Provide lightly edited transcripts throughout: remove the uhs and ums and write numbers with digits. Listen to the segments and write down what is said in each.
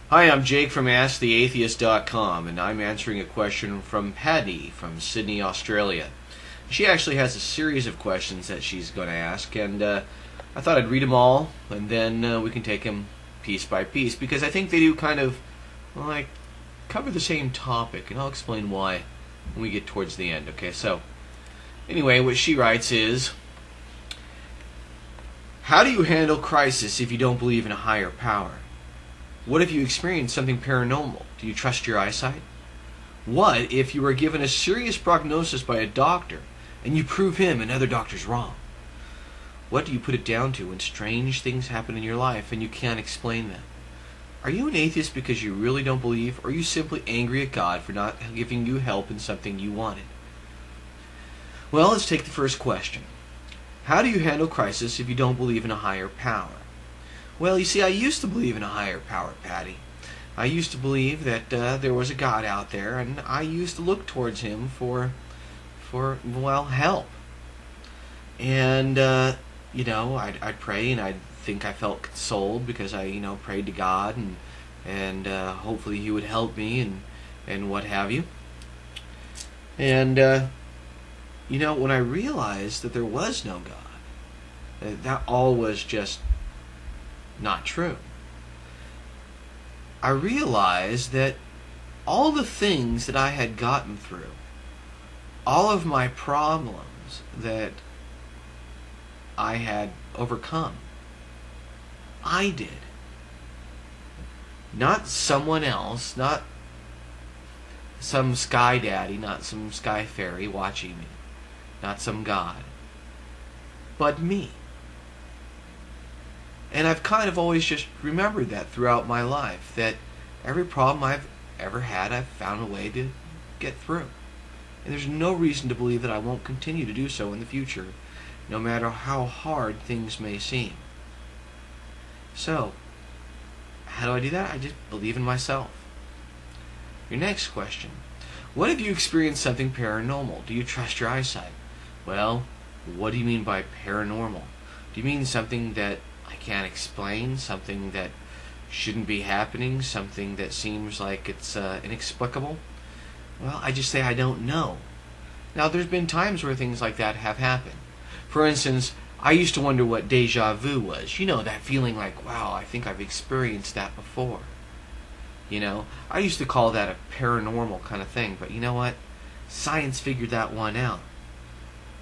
Hi, I'm Jake from atheists.com, and I'm answering a question from Patty from Sydney, Australia. She actually has a series of questions that she's going to ask, and I thought I'd read them all, and then we can take them piece by piece, because I think they do kind of like cover the same topic, and I'll explain why when we get towards the end. Okay, so anyway, what she writes is, how do you handle crisis if you don't believe in a higher power? What if you experience something paranormal? Do you trust your eyesight? What if you are given a serious prognosis by a doctor and you prove him and other doctors wrong? What do you put it down to when strange things happen in your life and you can't explain them? Are you an atheist because you really don't believe, or are you simply angry at God for not giving you help in something you wanted? Well, let's take the first question. How do you handle crisis if you don't believe in a higher power? Well, you see, I used to believe in a higher power, Patty. I used to believe that there was a God out there, and I used to look towards him for help. And, I'd pray, and I'd think I felt consoled because I, prayed to God, and hopefully he would help me, and what have you. And, when I realized that there was no God, that all was just not true, I realized that all the things that I had gotten through, all of my problems that I had overcome, I did. Not someone else, not some sky daddy, not some sky fairy watching me, not some God, but me. And I've kind of always just remembered that throughout my life, that every problem I've ever had, I've found a way to get through. And there's no reason to believe that I won't continue to do so in the future, no matter how hard things may seem. So, how do I do that? I just believe in myself. Your next question. What if you experience something paranormal? Do you trust your eyesight? Well, what do you mean by paranormal? Do you mean something that I can't explain, something that shouldn't be happening, something that seems like it's inexplicable? Well, I just say I don't know. Now, there's been times where things like that have happened. For instance, I used to wonder what deja vu was. That feeling like, wow, I think I've experienced that before. I used to call that a paranormal kind of thing, but you know what? Science figured that one out.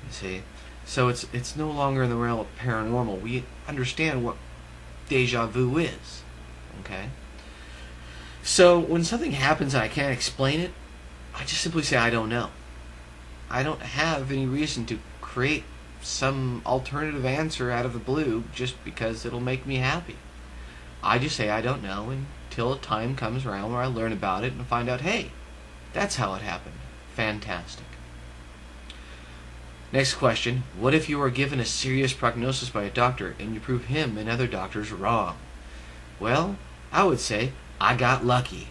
You see? So it's no longer in the realm of paranormal. We understand what deja vu is. Okay? So when something happens and I can't explain it, I just simply say I don't know. I don't have any reason to create some alternative answer out of the blue just because it'll make me happy. I just say I don't know until a time comes around where I learn about it and find out, hey, that's how it happened. Fantastic. Next question. What if you are given a serious prognosis by a doctor and you prove him and other doctors wrong? Well, I would say I got lucky.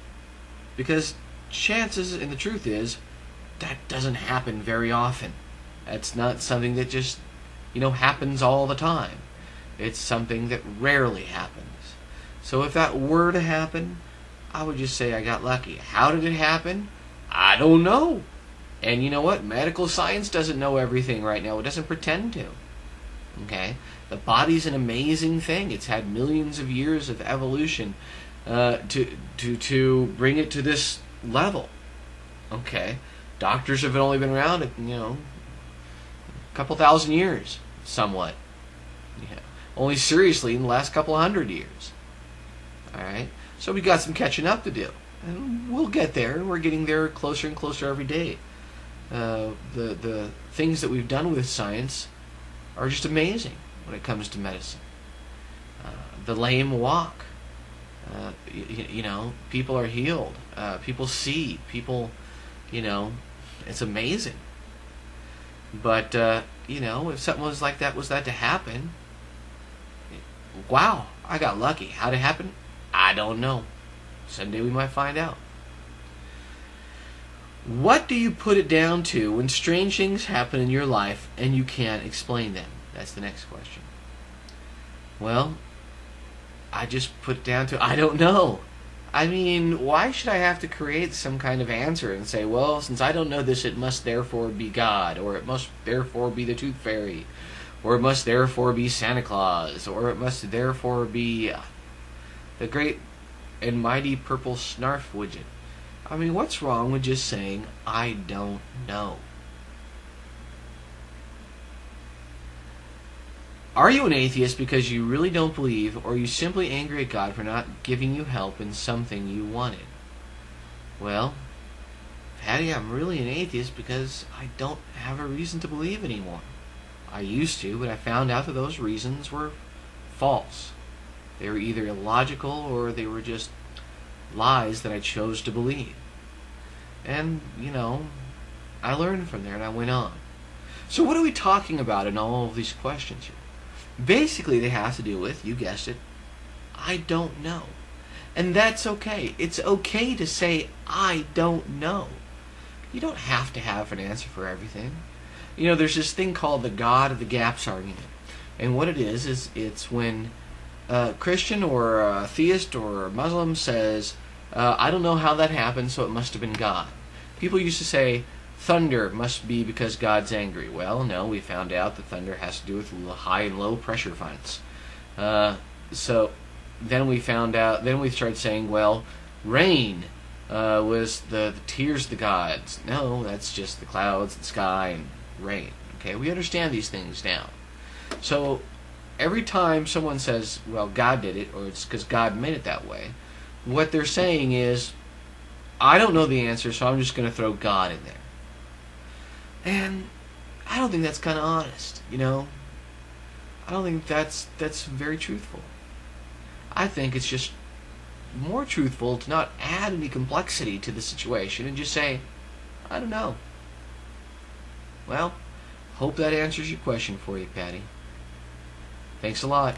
Because chances, and the truth is, that doesn't happen very often. That's not something that just, happens all the time. It's something that rarely happens. So if that were to happen, I would just say I got lucky. How did it happen? I don't know. And you know what? Medical science doesn't know everything right now. It doesn't pretend to. Okay? The body's an amazing thing. It's had millions of years of evolution to bring it to this level. Okay? Doctors have only been around, a couple thousand years, somewhat. Yeah. Only seriously in the last couple 100 years. Alright? So we got some catching up to do. And we'll get there, and we're getting there closer and closer every day. The things that we've done with science are just amazing when it comes to medicine. The lame walk. People are healed. People see. People, it's amazing. But, if something was like that, to happen, wow, I got lucky. How'd it happen? I don't know. Someday we might find out. What do you put it down to when strange things happen in your life and you can't explain them? That's the next question. Well, I just put it down to I don't know. I mean, why should I have to create some kind of answer and say, well, since I don't know this, it must therefore be God, or it must therefore be the Tooth Fairy, or it must therefore be Santa Claus, or it must therefore be the great and mighty purple snarf widget. I mean, what's wrong with just saying, I don't know? Are you an atheist because you really don't believe, or are you simply angry at God for not giving you help in something you wanted? Well, Patty, I'm really an atheist because I don't have a reason to believe anymore. I used to, but I found out that those reasons were false. They were either illogical or they were just lies that I chose to believe. And, I learned from there and I went on. So what are we talking about in all of these questions here? Basically, they have to do with, you guessed it, I don't know. And that's okay. It's okay to say, I don't know. You don't have to have an answer for everything. There's this thing called the God of the Gaps argument. And what it is it's when a Christian or a theist or a Muslim says, I don't know how that happened, so it must have been God. People used to say, thunder must be because God's angry. Well, no, we found out that thunder has to do with high and low pressure vents. So then we started saying, well, rain was the tears of the gods. No, that's just the clouds, the sky, and rain. Okay, we understand these things now. So every time someone says, well, God did it, or it's because God made it that way, what they're saying is, I don't know the answer, so I'm just going to throw God in there. And I don't think that's kind of honest, I don't think that's very truthful. I think it's just more truthful to not add any complexity to the situation and just say, I don't know. Well, hope that answers your question for you, Patty. Thanks a lot.